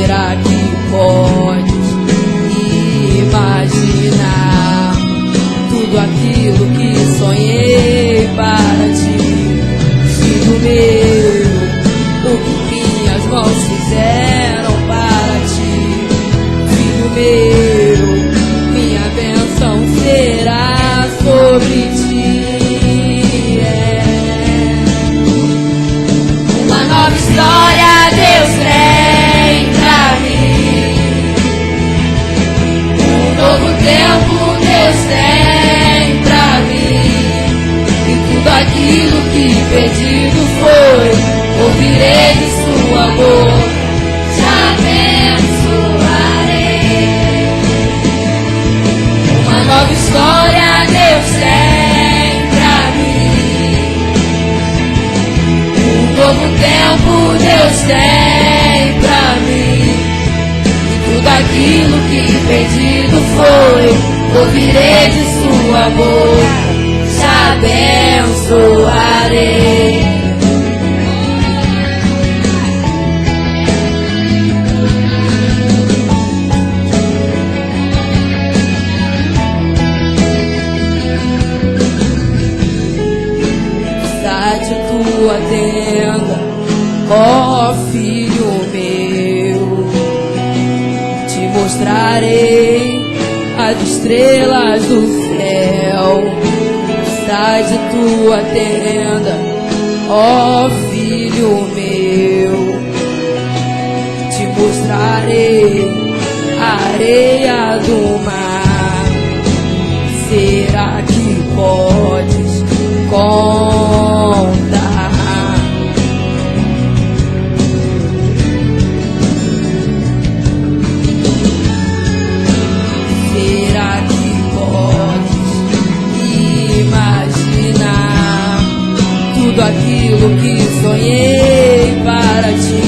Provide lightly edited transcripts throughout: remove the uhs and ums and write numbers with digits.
Será que podes imaginar tudo aquilo que sonhei para ti? Filho meu, o que minhas mãos fizeram para ti? Filho meu, minha bênção será sobre ti. Uma nova história Deus tem pra mim. Um novo tempo Deus tem pra mim. E tudo aquilo que pedido foi, ouvirei de sua boca, te abençoarei. Uma nova história Deus tem pra mim. Um novo tempo Deus tem pra mim. E tudo aquilo que pedido foi, ouvirei de sua boca, te abençoarei. De tua tenda, ó filho meu, te mostrarei as estrelas do céu. Sai de tua tenda, ó filho meu, te mostrarei a areia do mar. Será que podes contar? Será que podes imaginar tudo aquilo que sonhei para ti?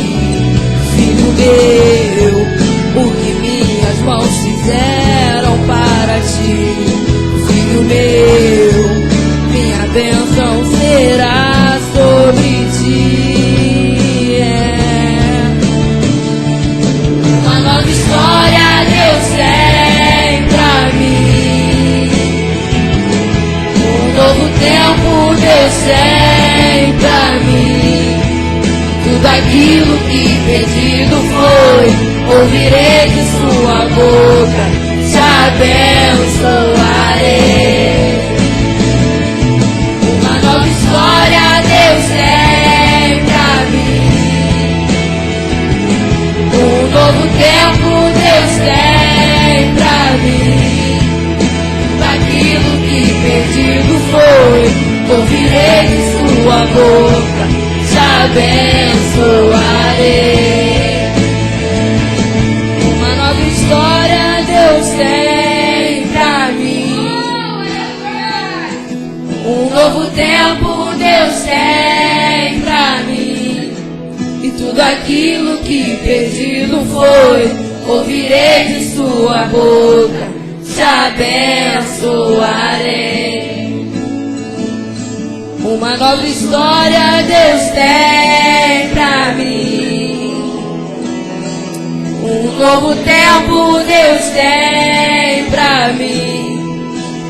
Filho meu, o que minhas mãos fizeram para ti? Filho meu, minha bênção será sobre ti. Uma nova história Deus tem pra mim. Um novo tempo Deus tem pra mim. Tudo aquilo que pedido foi, ouvirei de sua boca, te abençoarei. Glória Deus tem pra mim. Um novo tempo Deus tem pra mim. Daquilo que perdido foi, ouvirei de sua boca, te abençoarei. Uma nova história Deus tem pra mim. Um novo tempo Deus tem pra mim. E tudo aquilo que pedido foi, ouvirei de sua boca, te abençoarei. Uma nova história Deus tem pra mim. Um novo tempo Deus tem pra mim.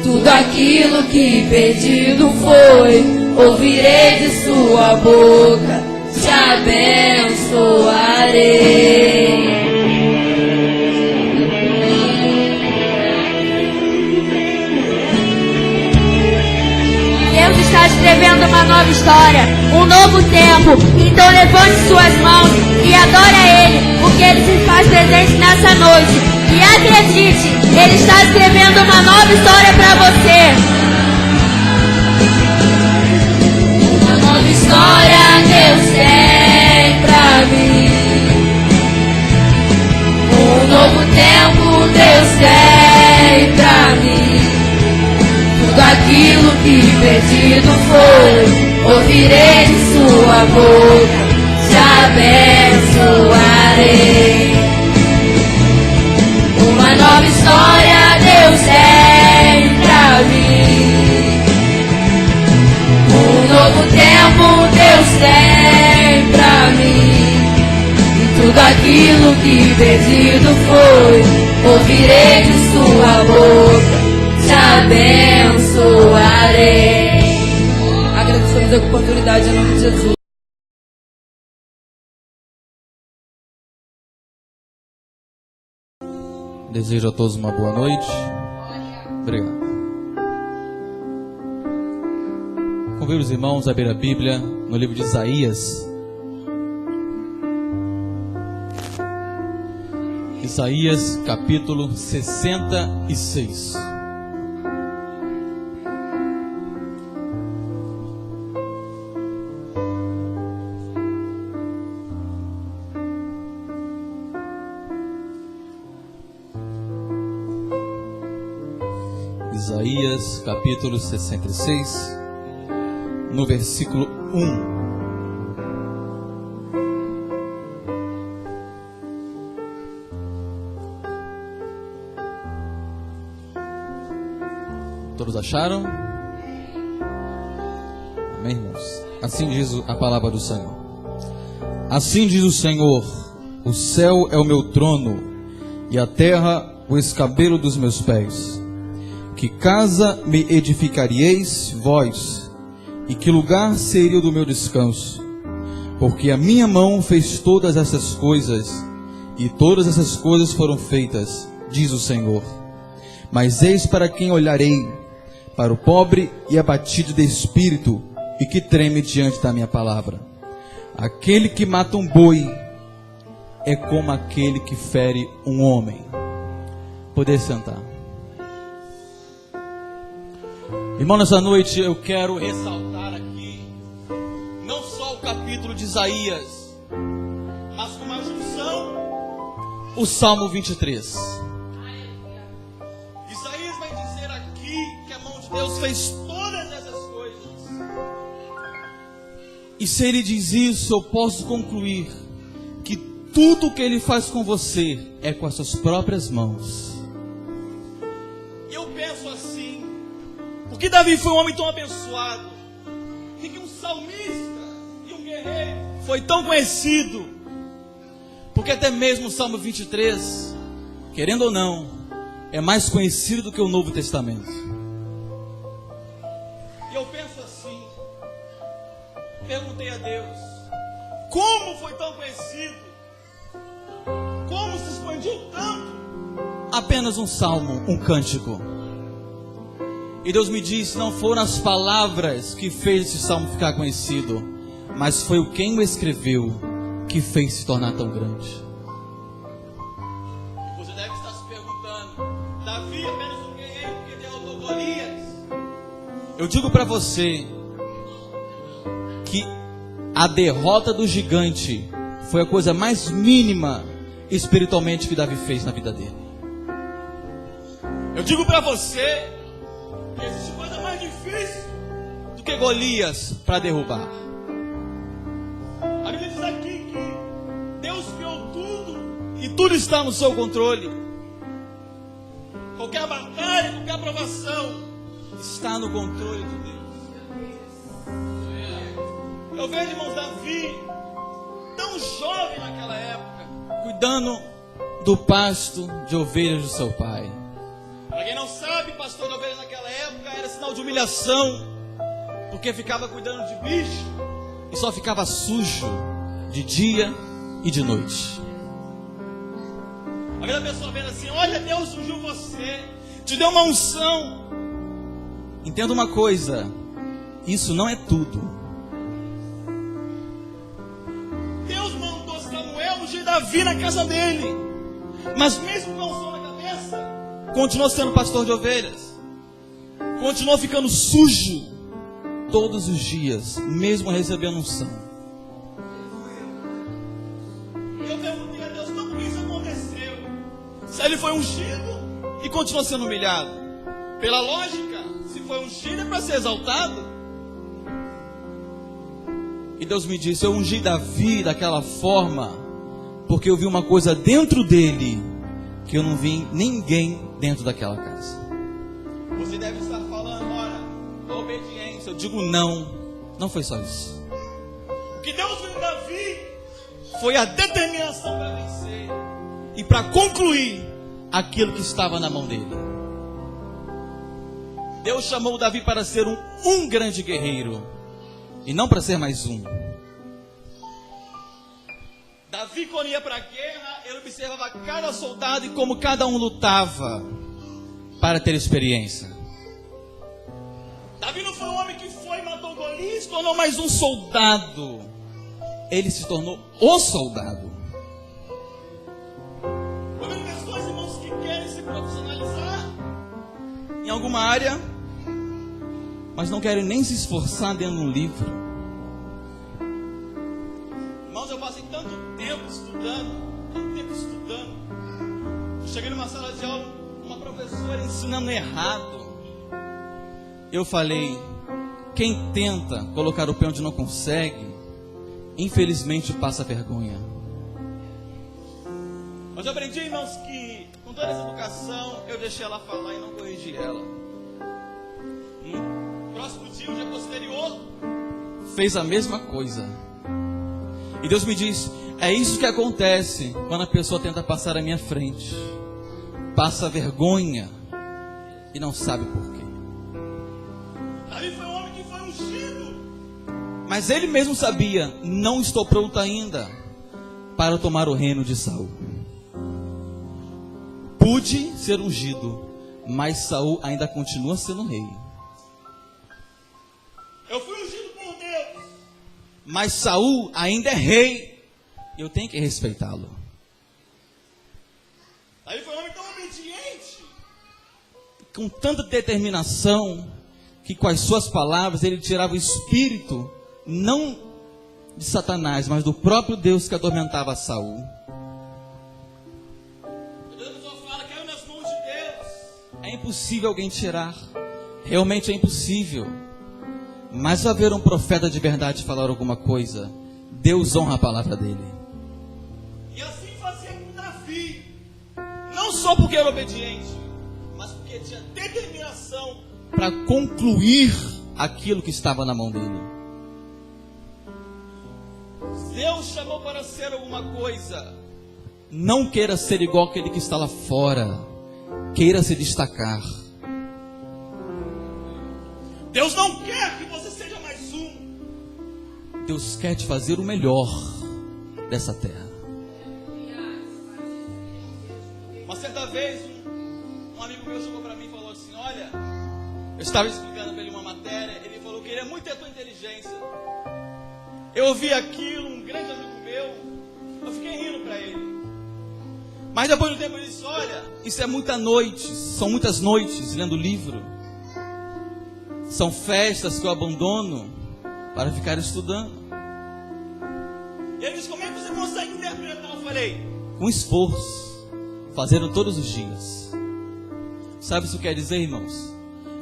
Tudo aquilo que pedido foi, ouvirei de sua boca, te abençoarei. Deus está escrevendo uma nova história, um novo tempo. Então levante suas mãos e adore a Ele, porque Ele se faz presente nessa noite. E acredite, Ele está escrevendo uma nova história para você. Uma nova história Deus tem pra mim. Um novo tempo Deus tem pra mim. Tudo aquilo que pedido foi, ouvirei de sua boca, te abençoarei. Uma nova história Deus tem pra mim. Um novo tempo Deus tem pra mim. E tudo tudo aquilo que perdido foi, ouvirei de sua boca, te abençoarei. Agradecemos a oportunidade em nome de Jesus. Desejo a todos uma boa noite. Obrigado. Convido os irmãos a abrir a Bíblia no livro de Isaías. Isaías capítulo 66. Isaías capítulo 66, no versículo 1. Todos acharam? Amém, irmãos? Assim diz a palavra do Senhor. Assim diz o Senhor: o céu é o meu trono, e a terra o escabelo dos meus pés. Que casa me edificaríeis vós, e que lugar seria o do meu descanso? Porque a minha mão fez todas essas coisas, e todas essas coisas foram feitas, diz o Senhor. Mas eis para quem olharei: para o pobre e abatido de espírito, e que treme diante da minha palavra. Aquele que mata um boi é como aquele que fere um homem. Poder sentar. Irmão, nessa noite eu quero ressaltar aqui não só o capítulo de Isaías, mas com uma junção, o Salmo 23. Isaías vai dizer aqui que a mão de Deus fez todas essas coisas. E se ele diz isso, eu posso concluir que tudo que ele faz com você é com as suas próprias mãos. Eu penso assim, porque Davi foi um homem tão abençoado, e que um salmista e um guerreiro foi tão conhecido, porque até mesmo o Salmo 23, querendo ou não, é mais conhecido do que o Novo Testamento. E eu penso assim, perguntei a Deus, como foi tão conhecido? Como se expandiu tanto? Apenas um salmo, um cântico. E Deus me disse, não foram as palavras que fez esse salmo ficar conhecido, mas foi o quem o escreveu que fez se tornar tão grande. E você deve estar se perguntando, Davi apenas um guerreiro que derrotou Golias? Eu digo para você que a derrota do gigante foi a coisa mais mínima espiritualmente que Davi fez na vida dele. Eu digo para você, existe coisa mais difícil do que Golias para derrubar. A Bíblia diz aqui que Deus criou tudo e tudo está no seu controle. Qualquer batalha, qualquer provação está no controle de Deus. Eu vejo, irmãos, Davi tão jovem naquela época, cuidando do pasto de ovelhas do seu pai. Para quem não sabe, pastor de ovelhas naquela época era sinal de humilhação, porque ficava cuidando de bicho e só ficava sujo de dia e de noite. Às vezes a pessoa vendo assim, olha, Deus ungiu você, te deu uma unção. Entenda uma coisa, isso não é tudo. Deus mandou Samuel ungir Davi na casa dele, mas mesmo com a unção na cabeça, continuou sendo pastor de ovelhas, continuou ficando sujo todos os dias, mesmo recebendo unção. Eu perguntei a Deus, como isso aconteceu? Se ele foi ungido e continuou sendo humilhado? Pela lógica, se foi ungido é para ser exaltado. E Deus me disse, eu ungi Davi daquela forma, porque eu vi uma coisa dentro dele, que eu não vi ninguém dentro daquela casa. Você deve estar falando, ora, a obediência. Eu digo não, não foi só isso. O que Deus viu em Davi foi a determinação para vencer e para concluir aquilo que estava na mão dele. Deus chamou Davi para ser um grande guerreiro e não para ser mais um. Davi, quando ia para a guerra, ele observava cada soldado e como cada um lutava para ter experiência. Davi não foi um homem que foi, matou Golias, se tornou mais um soldado. Ele se tornou o soldado. Eu vejo pessoas, irmãos, que querem se profissionalizar em alguma área, mas não querem nem se esforçar dentro de um livro. Irmãos, eu passei tanto tempo estudando. Eu cheguei numa sala de aula, uma professora ensinando errado. Eu falei, quem tenta colocar o pé onde não consegue, infelizmente passa vergonha. Mas eu aprendi, irmãos, que com toda essa educação, eu deixei ela falar e não corrigi ela. No próximo dia, o dia posterior, fez a mesma coisa. E Deus me disse, é isso que acontece quando a pessoa tenta passar à minha frente. Passa vergonha e não sabe por quê. Davi foi um homem que foi ungido, mas ele mesmo sabia, não estou pronto ainda para tomar o reino de Saul. Pude ser ungido, mas Saul ainda continua sendo rei. Eu fui ungido por Deus, mas Saul ainda é rei. Eu tenho que respeitá-lo. Aí foi um homem tão obediente, com tanta determinação, que com as suas palavras ele tirava o espírito, não de Satanás, mas do próprio Deus que atormentava Saul. A pessoa fala, caiu nas mãos de Deus. É impossível alguém tirar. Realmente é impossível. Mas se haver um profeta de verdade falar alguma coisa, Deus honra a palavra dele. E assim fazia com Davi. Não só porque era obediente, mas porque tinha determinação para concluir aquilo que estava na mão dele. Deus chamou para ser alguma coisa. Não queira ser igual aquele que está lá fora. Queira se destacar. Deus não quer que você seja mais um. Deus quer te fazer o melhor dessa terra. Uma certa vez, um amigo meu chegou para mim e falou assim, olha, eu estava explicando para ele uma matéria, ele falou que queria muito ter a tua inteligência. Eu ouvi aquilo, um grande amigo meu, eu fiquei rindo para ele. Mas depois do tempo ele disse, olha, isso é muita noite, são muitas noites lendo livro. São festas que eu abandono para ficar estudando. E ele disse, como é que você consegue interpretar? Eu falei, com esforço, fazendo todos os dias. Sabe o que isso quer dizer, irmãos?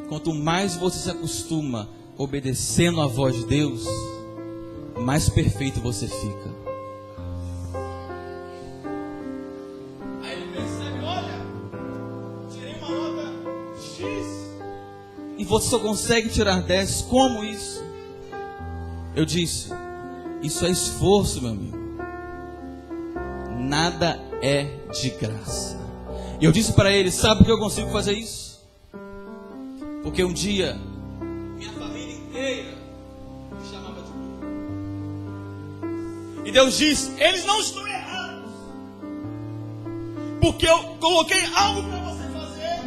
Quanto mais você se acostuma obedecendo à voz de Deus, mais perfeito você fica. Aí ele percebe, olha, tirei uma nota X e você só consegue tirar 10, como isso? Eu disse, isso é esforço, meu amigo. Nada é de graça. E eu disse para ele, sabe por que eu consigo fazer isso? Porque um dia, minha família inteira me chamava de burro. E Deus disse, eles não estão errados. Porque eu coloquei algo para você fazer.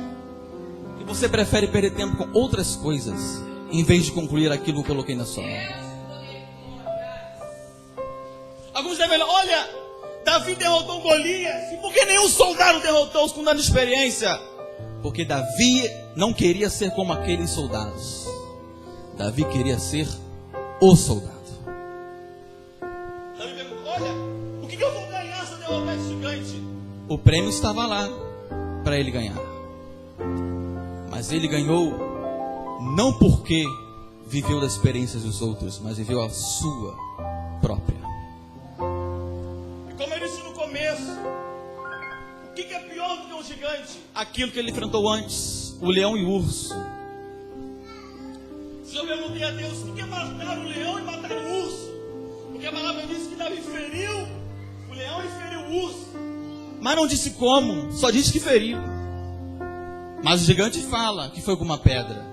E você prefere perder tempo com outras coisas, em vez de concluir aquilo que eu coloquei na sua mão. Alguns devem falar, olha, Davi derrotou Golias. E por que nenhum soldado derrotou-os com tanta experiência? Porque Davi não queria ser como aqueles soldados. Davi queria ser o soldado. Davi perguntou, olha, o que eu vou ganhar se eu derrotar esse gigante? O prêmio estava lá para ele ganhar. Mas ele ganhou não porque viveu das experiências dos outros, mas viveu a sua própria. E como eu disse no começo, o que é pior do que um gigante? Aquilo que ele enfrentou antes, o leão e o urso. Se eu perguntei a Deus, o que é matar o leão e matar o urso? Porque a palavra diz que Davi feriu mas não disse como, só disse que feriu. Mas o gigante fala que foi com uma pedra.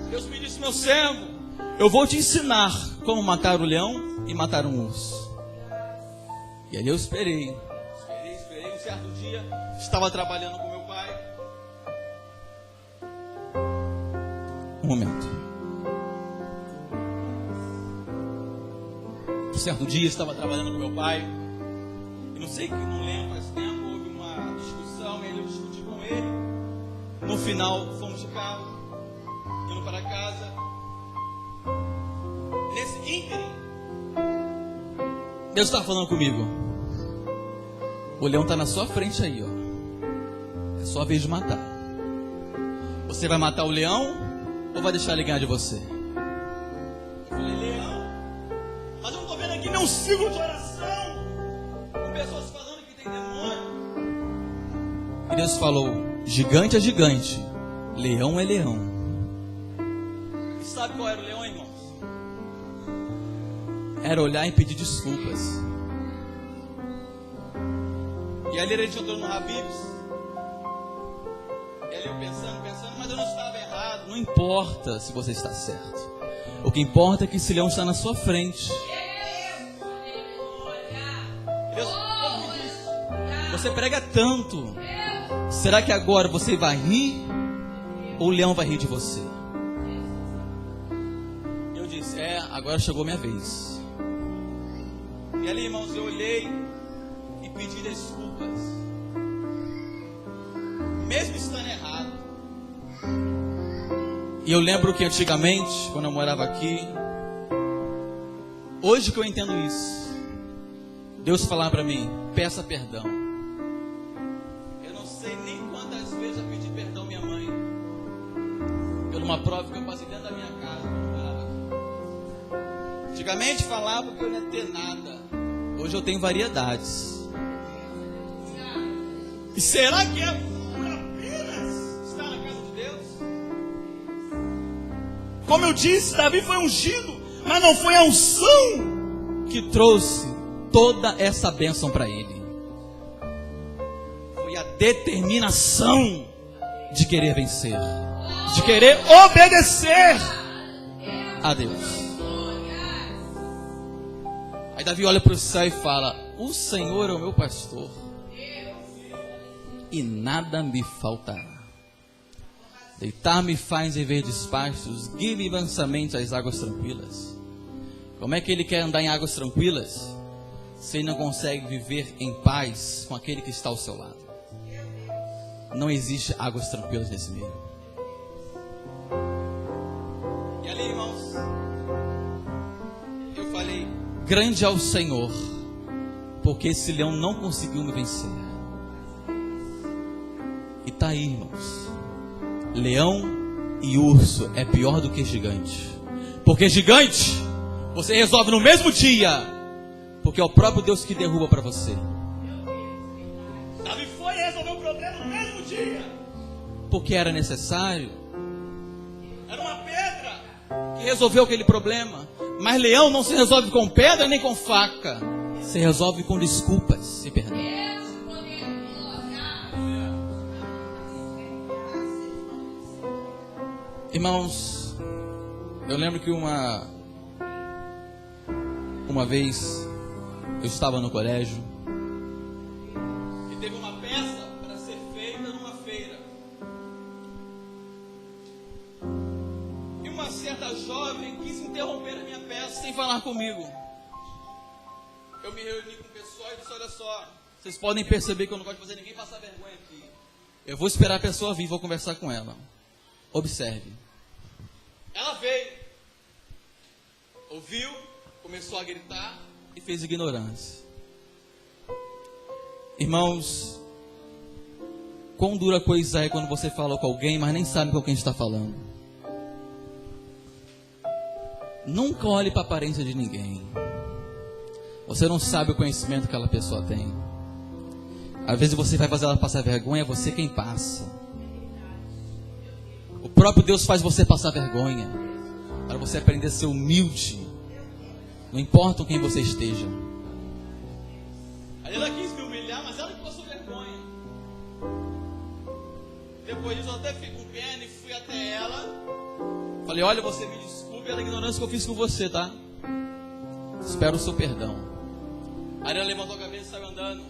Deus me disse: meu servo, eu vou te ensinar como matar o leão e matar um urso. E aí eu esperei. Um certo dia, estava trabalhando com meu pai. Um momento. Um certo dia, estava trabalhando com meu pai. E não sei, não lembro, faz tempo, houve uma discussão, e eu discuti com ele. No final, fomos de carro, indo para casa. Nesse ínterim, Deus está falando comigo: o leão está na sua frente aí, ó. É sua vez de matar. Você vai matar o leão ou vai deixar ele ganhar de você? Eu falei: leão? Mas eu não estou vendo aqui nenhum ciclo de oração, com pessoas falando que tem demônio. E Deus falou: gigante é gigante, leão é leão. E sabe qual era o leão, irmãos? Era olhar e pedir desculpas. E ali a gente entrou no Habib's. E ali eu pensando, mas eu não estava errado. Não importa se você está certo. O que importa é que esse leão está na sua frente. Deus me disse: você prega tanto. Será que agora você vai rir? Ou o leão vai rir de você? Eu disse: agora chegou a minha vez. E ali, irmãos, eu olhei e pedi desculpas, mesmo estando errado. E eu lembro que antigamente, quando eu morava aqui, hoje que eu entendo isso, Deus falava para mim: peça perdão. Eu não sei nem quantas vezes eu pedi perdão à minha mãe por uma prova que eu passei dentro da minha casa quando eu morava aqui. Antigamente falava que eu não ia ter nada. Hoje eu tenho variedades. E será que é por apenas estar na casa de Deus? Como eu disse, Davi foi ungido, mas não foi a unção que trouxe toda essa bênção para ele. Foi a determinação de querer vencer, de querer obedecer a Deus. Aí Davi olha para o céu e fala: o Senhor é o meu pastor e nada me faltará. Deitar-me faz em verdes pastos, guia-me mansamente às águas tranquilas. Como é que ele quer andar em águas tranquilas se ele não consegue viver em paz com aquele que está ao seu lado? Não existe águas tranquilas nesse meio. E ali, irmãos, eu falei: grande é o Senhor, porque esse leão não conseguiu me vencer. E tá aí, irmãos, leão e urso é pior do que gigante. Porque gigante você resolve no mesmo dia, porque é o próprio Deus que derruba para você. Davi foi e resolveu o problema no mesmo dia, porque era necessário. Era uma pedra que resolveu aquele problema. Mas leão não se resolve com pedra nem com faca, se resolve com desculpas e perdão. Irmãos, eu lembro que uma vez eu estava no colégio e teve uma peça para ser feita numa feira. E uma certa jovem quis interromper a minha peça sem falar comigo. Eu me reuni com o pessoal e disse: olha só, vocês podem perceber que eu não gosto de fazer ninguém passar vergonha aqui. Eu vou esperar a pessoa vir, vou conversar com ela. Observe. Ela veio, ouviu, começou a gritar e fez ignorância. Irmãos, quão dura coisa é quando você fala com alguém, mas nem sabe com quem está falando. Nunca olhe para a aparência de ninguém. Você não sabe o conhecimento que aquela pessoa tem. Às vezes você vai fazer ela passar vergonha, é você quem passa. O próprio Deus faz você passar vergonha, para você aprender a ser humilde. Não importa com quem você esteja. Ela quis me humilhar, mas ela Depois disso eu até fiquei com pena e fui até ela. Falei, olha, você me desculpe pela ignorância que eu fiz com você, tá? Espero o seu perdão. Aí ela levantou a cabeça e saiu andando.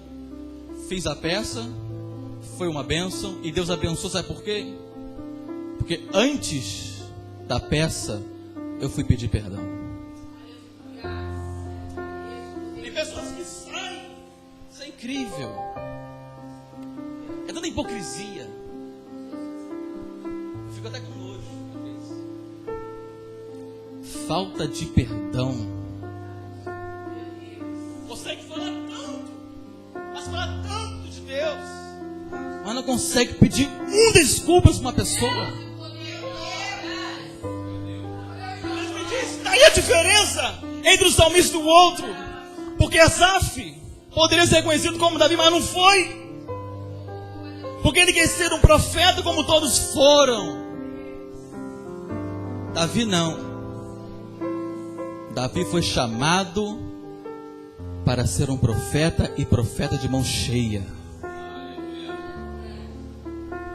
Fiz a peça, foi uma bênção, e Deus abençoou, sabe por quê? Porque antes da peça, eu fui pedir perdão. Tem pessoas que saem, isso é incrível. É tanta hipocrisia. Eu fico até com nojo. Falta de perdão. Você que fala tanto, mas fala tanto de Deus, mas não consegue pedir desculpas para uma pessoa. Mas me diz, daí a diferença entre o salmista e o outro. Porque Asaf poderia ser reconhecido como Davi, mas não foi. Porque ele quer ser um profeta como todos foram. Davi não. Davi foi chamado para ser um profeta, e profeta de mão cheia.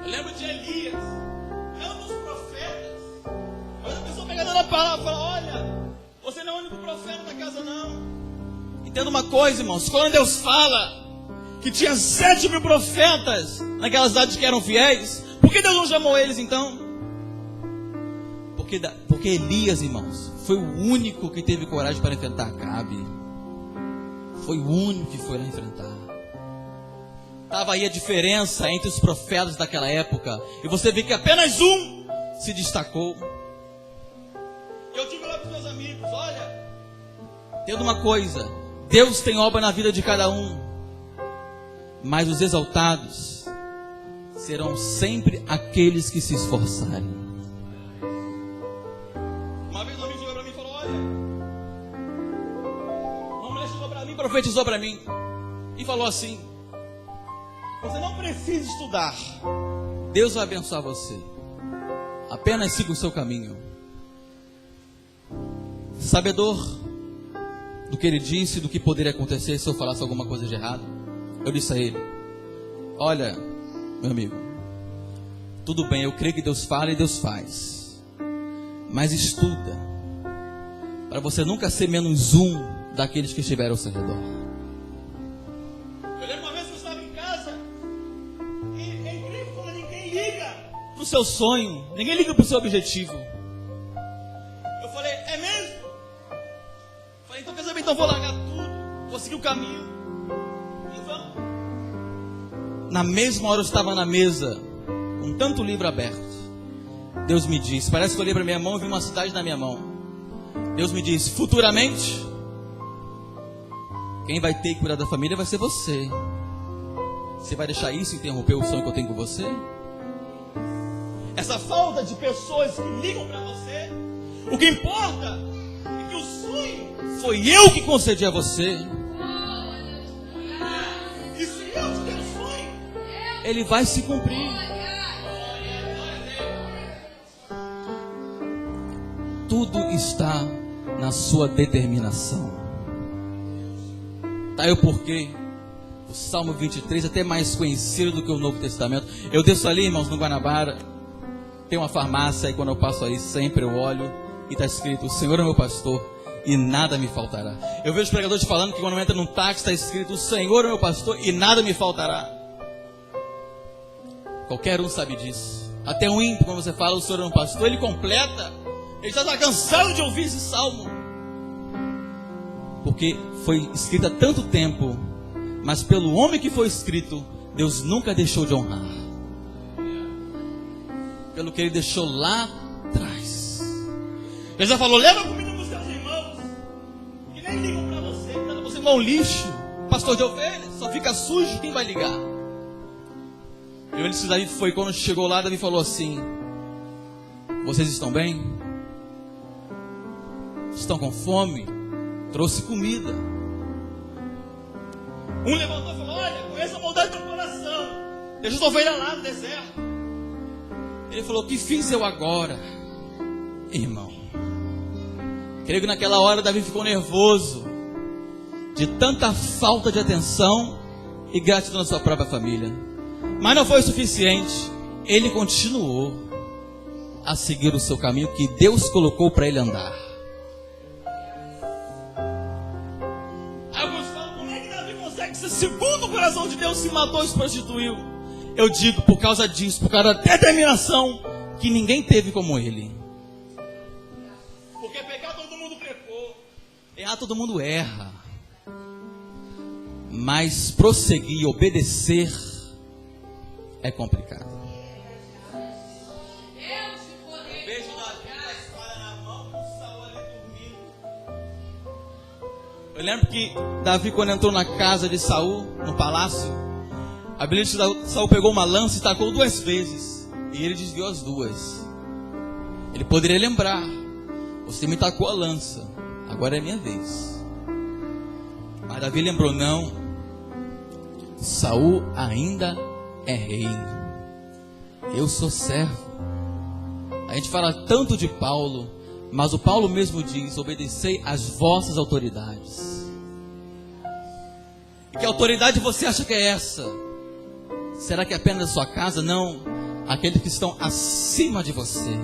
Eu lembro de Elias, é um dos profetas. Mas a pessoa pega na palavra e fala, olha, você não é o único profeta da casa não. Entenda uma coisa, irmãos, quando Deus fala que tinha 7.000 profetas naquela cidade que eram fiéis, por que Deus não chamou eles então? Porque Elias, irmãos, foi o único que teve coragem para enfrentar Acabe. Foi o único que foi lá enfrentar. Estava aí a diferença entre os profetas daquela época. E você vê que apenas um se destacou. Eu digo lá para os meus amigos, olha, entenda uma coisa, Deus tem obra na vida de cada um, mas os exaltados serão sempre aqueles que se esforçarem. Uma vez um amigo chegou para mim e falou, olha, uma mulher chegou para mim, profetizou para mim e falou assim, você não precisa estudar, Deus vai abençoar você, apenas siga o seu caminho. Sabedor do que ele disse, do que poderia acontecer se eu falasse alguma coisa de errado, eu disse a ele, olha, meu amigo, tudo bem, eu creio que Deus fala e Deus faz, mas estuda, para você nunca ser menos um daqueles que estiveram ao seu redor. Eu lembro uma vez que eu estava em casa, e é incrível como ninguém liga para o seu sonho, ninguém liga para o seu objetivo. Eu falei, é mesmo? Eu falei, então quer saber, então vou largar tudo, vou seguir o caminho, e vamos. Na mesma hora eu estava na mesa, com tanto livro aberto, Deus me disse, parece que eu olhei para minha mão e vi uma cidade na minha mão. Deus me disse, futuramente, quem vai ter que cuidar da família vai ser você. Você vai deixar isso interromper o sonho que eu tenho com você? Essa falta de pessoas que ligam para você, o que importa é que o sonho foi eu que concedi a você. E se eu te der o sonho, ele vai se cumprir. Tudo está na sua determinação. Tá aí o porquê. O Salmo 23 é até mais conhecido do que o Novo Testamento. Eu desço ali, irmãos, no Guanabara, tem uma farmácia, e quando eu passo aí sempre eu olho e está escrito, o Senhor é meu pastor e nada me faltará. Eu vejo os pregadores falando que quando entra num táxi está escrito, o Senhor é meu pastor e nada me faltará. Qualquer um sabe disso. Até um ímpio, quando você fala o Senhor é meu pastor, ele completa. Ele já está cansado de ouvir esse salmo, porque foi escrito há tanto tempo, mas pelo homem que foi escrito, Deus nunca deixou de honrar, pelo que ele deixou lá atrás. Ele já falou, leva comida para os seus irmãos, que nem ligam para você, tá você igual um lixo, pastor de ovelhas, só fica sujo, quem vai ligar? E ele disse, Davi foi, quando chegou lá, Davi falou assim, vocês estão bem? Estão com fome? Trouxe comida. Um levantou e falou, olha, conheço a maldade do teu coração, deixa as ovelhas lá no deserto. Ele falou, o que fiz eu agora? Irmão, creio que naquela hora Davi ficou nervoso, de tanta falta de atenção e gratidão da sua própria família. Mas não foi o suficiente. ele continuou a seguir o seu caminho que Deus colocou para ele andar. Aí alguns falam, como é que Davi consegue ser segundo o coração de Deus, se matou e se prostituiu? Eu digo, por causa disso, por causa da determinação que ninguém teve como ele. Porque pecar todo mundo pecou, errar todo mundo erra. Mas prosseguir e obedecer é complicado. Vejo Davi com a espada na mão, com Saul ali dormindo. Eu lembro que Davi, quando entrou na casa de Saul, no palácio, a Bíblia diz que Saul pegou uma lança e tacou 2 vezes. E ele desviou as 2. Ele poderia lembrar: você me tacou a lança, agora é minha vez. Mas Davi lembrou: não, Saul ainda é rei, eu sou servo. A gente fala tanto de Paulo, mas o Paulo mesmo diz: obedecei às vossas autoridades. E que autoridade você acha que é essa? Será que é apenas a sua casa? Não, aqueles que estão acima de você.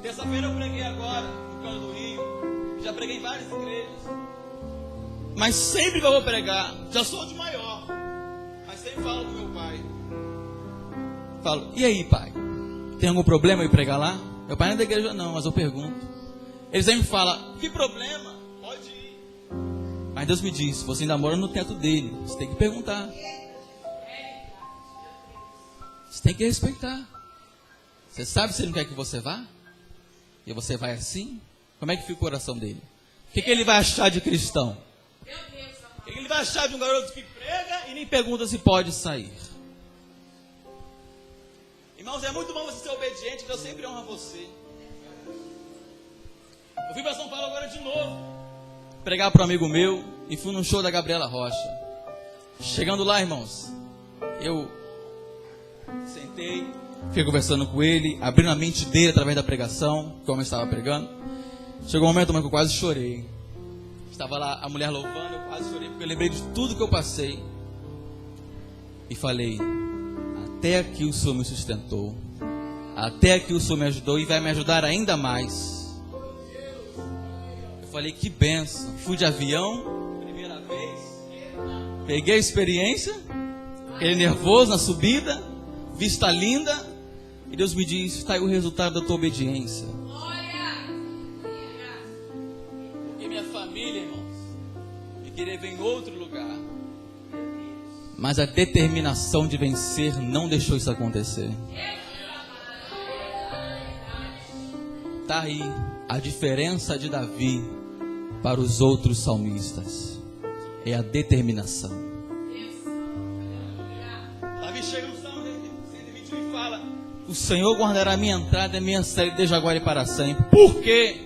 Terça-feira eu preguei agora no Cano do Rio, já preguei em várias igrejas. Mas sempre que eu vou pregar, já sou de maior, mas sempre falo com meu pai. Falo: e aí, pai? Tem algum problema em pregar lá? Meu pai não é da igreja não, mas eu pergunto. Eles sempre falam: que problema? Pode ir. Mas Deus me diz: você ainda mora no teto dele, você tem que perguntar. Você tem que respeitar. Você sabe se ele não quer que você vá? E você vai assim? Como é que fica o coração dele? O que ele vai achar de cristão? O que ele vai achar de um garoto que prega e nem pergunta se pode sair? Irmãos, é muito bom você ser obediente, Deus sempre honra você. Eu fui para São Paulo agora de novo, pregar para um amigo meu, e fui num show da Gabriela Rocha. Chegando lá, irmãos, eu sentei, fiquei conversando com ele, abrindo a mente dele através da pregação, como eu estava pregando. Chegou um momento que eu quase chorei. Estava lá a mulher louvando, eu quase chorei, porque eu lembrei de tudo que eu passei. E falei: até aqui o Senhor me sustentou, até aqui o Senhor me ajudou e vai me ajudar ainda mais. Eu falei: que bênção. Fui de avião, primeira vez, peguei a experiência, aquele nervoso na subida, vista linda, e Deus me diz: está aí o resultado da tua obediência. E minha família, irmãos, me queria ver em outro lugar, mas a determinação de vencer não deixou isso acontecer. Está aí a diferença de Davi para os outros salmistas: é a determinação. Davi chega no Salmo 121 e fala: o Senhor guardará a minha entrada e a minha saída desde agora e para sempre. Por quê?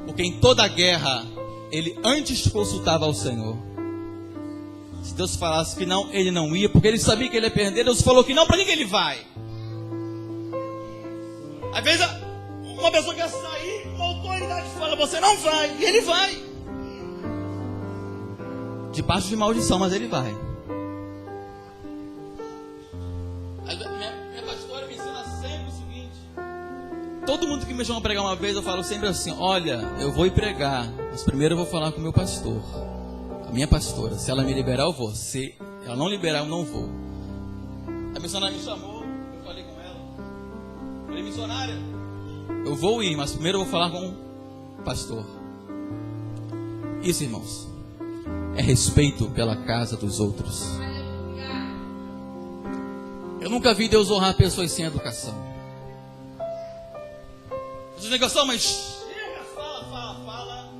Porque em toda guerra ele antes consultava ao Senhor. Se Deus falasse que não, ele não ia, porque ele sabia que ele ia perder. Deus falou que não, para que ele vai? Às vezes uma pessoa quer sair, uma autoridade fala: você não vai, e ele vai. Debaixo de maldição, mas ele vai. Minha pastora me ensina sempre o seguinte: todo mundo que me chama a pregar uma vez, eu falo sempre assim: olha, eu vou ir pregar, mas primeiro eu vou falar com o meu pastor, a minha pastora. Se ela me liberar, eu vou. Se ela não liberar, eu não vou. A missionária me chamou, eu falei com ela. Falei: missionária, eu vou ir, mas primeiro eu vou falar com o pastor. Isso, irmãos, é respeito pela casa dos outros. Eu nunca vi Deus honrar pessoas sem educação. Desnegação, mas chega, fala.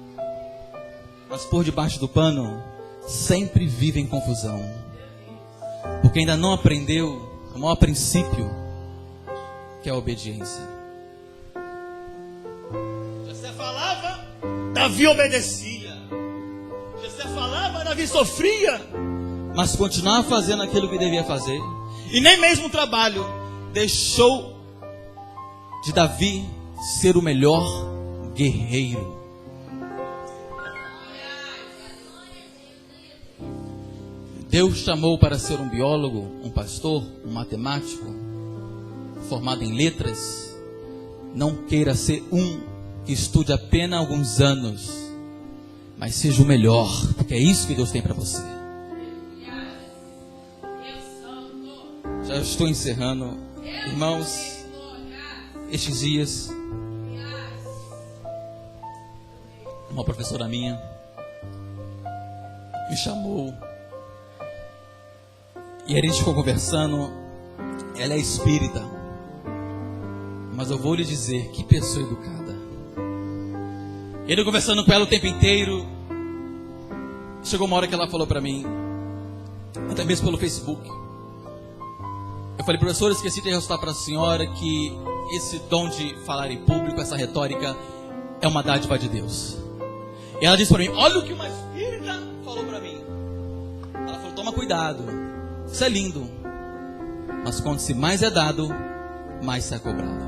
Mas por debaixo do pano sempre vive em confusão, porque ainda não aprendeu o maior princípio, que é a obediência. Jessé falava, Davi obedecia. Jessé falava, Davi sofria, mas continuava fazendo aquilo que devia fazer. E nem mesmo o trabalho deixou de Davi ser o melhor guerreiro. Deus chamou para ser um biólogo, um pastor, um matemático, formado em letras. Não queira ser um que estude apenas alguns anos, mas seja o melhor, porque é isso que Deus tem para você. Já estou encerrando, irmãos. Estes dias, uma professora minha me chamou e a gente ficou conversando. Ela é espírita, mas eu vou lhe dizer, que pessoa educada. Ele conversando com ela o tempo inteiro. Chegou uma hora que ela falou para mim, até mesmo pelo Facebook. Eu falei: professor, esqueci de ressaltar para a senhora que esse dom de falar em público, essa retórica, é uma dádiva de Deus. E ela disse para mim: olha o que uma espírita falou para mim. Ela falou: toma cuidado, isso é lindo, mas quando se mais é dado, mais se é cobrado.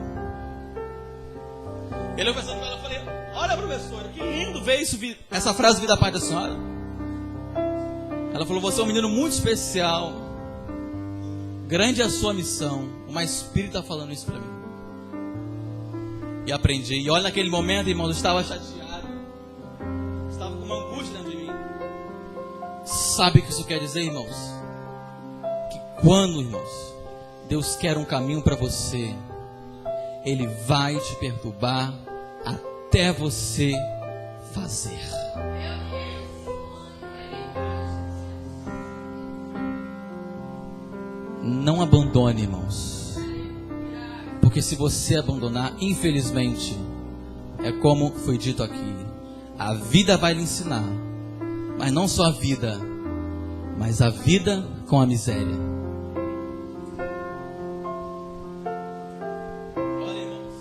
Ele conversando com ela, eu falei: olha, professora, que lindo ver isso, essa frase vir da parte da senhora. Ela falou: você é um menino muito especial, grande é a sua missão. Uma espírita falando isso para mim. E aprendi. E olha, naquele momento, irmãos, eu estava chateado, estava com uma angústia dentro de mim. Sabe o que isso quer dizer, irmãos? Que quando, irmãos, Deus quer um caminho para você, Ele vai te perturbar até você fazer. Não abandone, irmãos. Porque se você abandonar, infelizmente, é como foi dito aqui, a vida vai lhe ensinar. Mas não só a vida, mas a vida com a miséria. Olha, irmãos,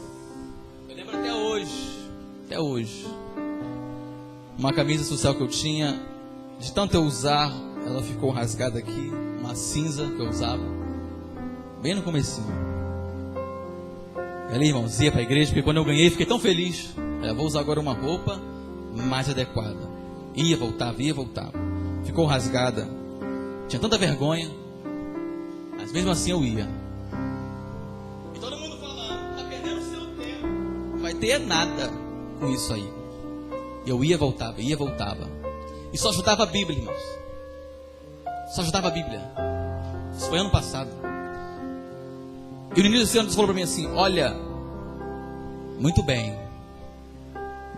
eu lembro até hoje, uma camisa social que eu tinha, de tanto eu usar, ela ficou rasgada aqui, uma cinza que eu usava, bem no comecinho. Ali, irmãos, ia para a igreja, porque quando eu ganhei, fiquei tão feliz. Vou usar agora uma roupa mais adequada. Ia, voltava. Ficou rasgada. Tinha tanta vergonha, mas mesmo assim eu ia. E todo mundo falando: está perdendo o seu tempo, não vai ter nada com isso aí. Eu ia, voltava. E só ajudava a Bíblia, irmãos. Só ajudava a Bíblia. Isso foi ano passado. E no início desse ano Deus falou para mim assim: olha, muito bem,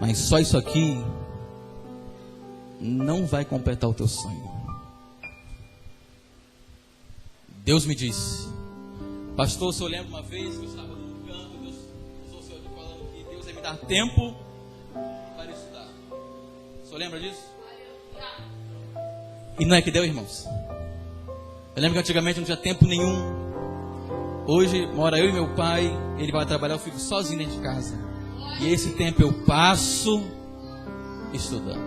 mas só isso aqui não vai completar o teu sonho. Deus me disse: pastor, o senhor lembra uma vez que eu estava no canto, Deus usou o senhor falando que Deus ia me dar tempo para estudar. O senhor lembra disso? E não é que deu, irmãos? Eu lembro que antigamente não tinha tempo nenhum. Hoje mora eu e meu pai, ele vai trabalhar, eu fico sozinho dentro de casa. E esse tempo eu passo estudando.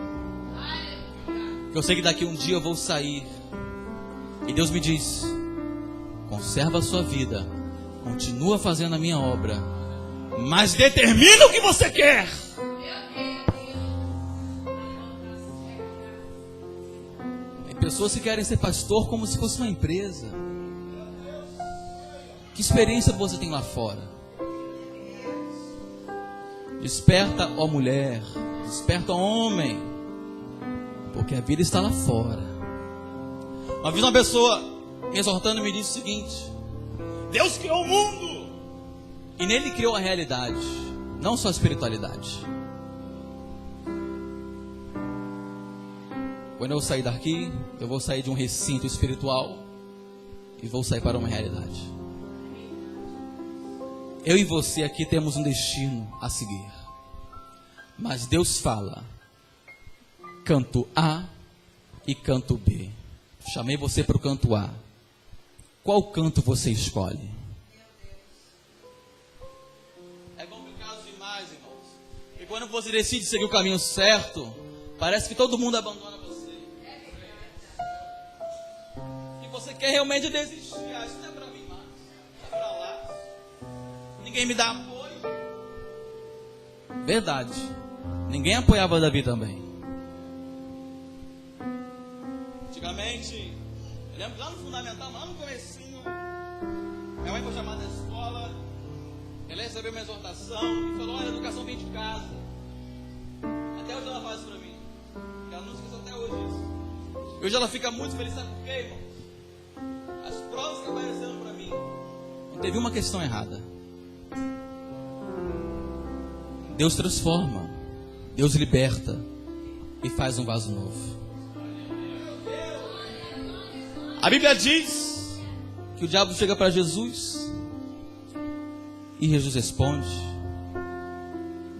Eu sei que daqui um dia eu vou sair. E Deus me diz: conserva a sua vida, continua fazendo a minha obra, mas determina o que você quer. Tem pessoas que querem ser pastor como se fosse uma empresa. Que experiência você tem lá fora? Desperta, ó mulher, desperta, ó homem, porque a vida está lá fora. Uma vez uma pessoa me exortando me disse o seguinte: Deus criou o mundo e nele criou a realidade, não só a espiritualidade. Quando eu sair daqui, eu vou sair de um recinto espiritual e vou sair para uma realidade. Eu e você aqui temos um destino a seguir. Mas Deus fala: canto A e canto B. Chamei você para o canto A. Qual canto você escolhe? É complicado demais, irmãos. E quando você decide seguir o caminho certo, parece que todo mundo abandona você. E você quer realmente desistir. Isso não é para mim mais. É para lá. Ninguém me dá apoio. Verdade. Ninguém apoiava Davi também. Antigamente, Lembro que lá no fundamental, lá no comecinho, minha mãe foi chamada da escola, ela recebeu uma exortação e falou: olha, a educação vem de casa. Até hoje ela faz isso pra mim. Ela não esqueceu até hoje isso. Hoje ela fica muito feliz, sabe por quê, irmão? As provas que apareceram pra mim, não teve uma questão errada. Deus transforma, Deus liberta e faz um vaso novo. A Bíblia diz que o diabo chega para Jesus e Jesus responde: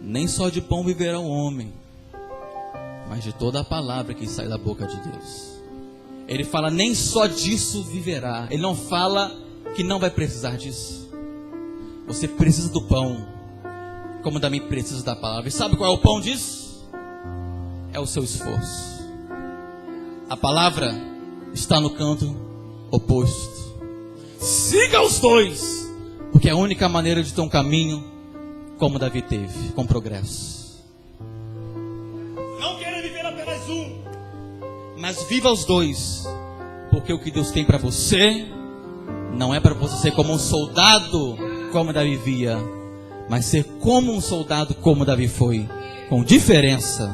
nem só de pão viverá o homem, mas de toda a palavra que sai da boca de Deus. Ele fala: nem só disso viverá. Ele não fala que não vai precisar disso. Você precisa do pão, como também precisa da palavra. E sabe qual é o pão disso? É o seu esforço. A palavra está no canto oposto. Siga os dois, porque é a única maneira de ter um caminho como Davi teve, com progresso. Não queira viver apenas um, mas viva os dois, porque o que Deus tem para você não é para você ser como um soldado como Davi via, mas ser como um soldado como Davi foi, com diferença.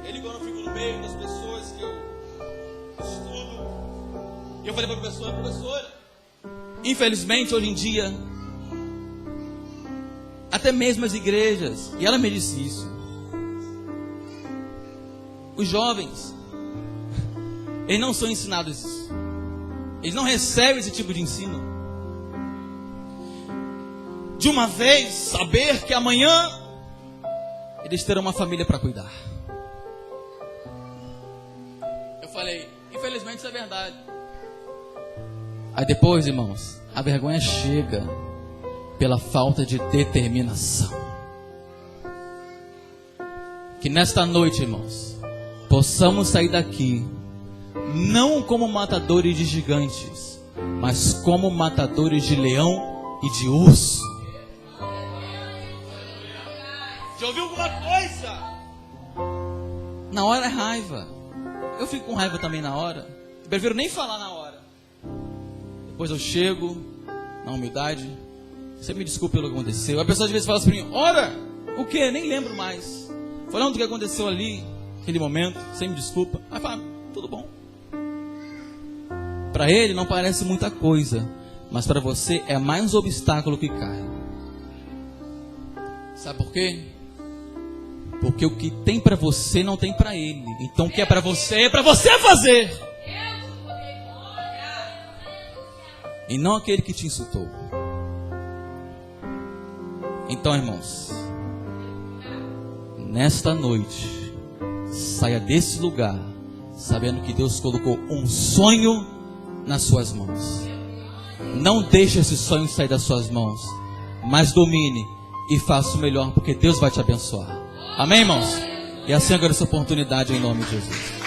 Ele, quando eu fico no meio das pessoas que eu estudo, eu falei para a professora, infelizmente hoje em dia, até mesmo as igrejas, e ela me disse isso, os jovens, eles não são ensinados isso. Eles não recebem esse tipo de ensino. De uma vez, saber que amanhã eles terão uma família para cuidar. Eu falei, infelizmente isso é verdade. Aí depois, irmãos, a vergonha chega pela falta de determinação. Que nesta noite, irmãos, possamos sair daqui não como matadores de gigantes, mas como matadores de leão e de urso. Já ouviu alguma coisa? Na hora é raiva. Eu fico com raiva também na hora. Eu prefiro nem falar na hora. Depois eu chego na humildade. Você me desculpe pelo que aconteceu. A pessoa às vezes fala assim para mim: ora, o que? Nem lembro mais. Falando do que aconteceu ali, naquele momento. Você me desculpa. Aí fala: tudo bom. Para ele não parece muita coisa, mas para você é mais um obstáculo que cai. Sabe por quê? Porque o que tem para você não tem para ele. Então o que é para você fazer. E não aquele que te insultou. Então, irmãos, nesta noite, saia desse lugar sabendo que Deus colocou um sonho nas suas mãos. Não deixe esse sonho sair das suas mãos, mas domine e faça o melhor, porque Deus vai te abençoar. Amém, irmãos? E assim agora essa oportunidade em nome de Jesus.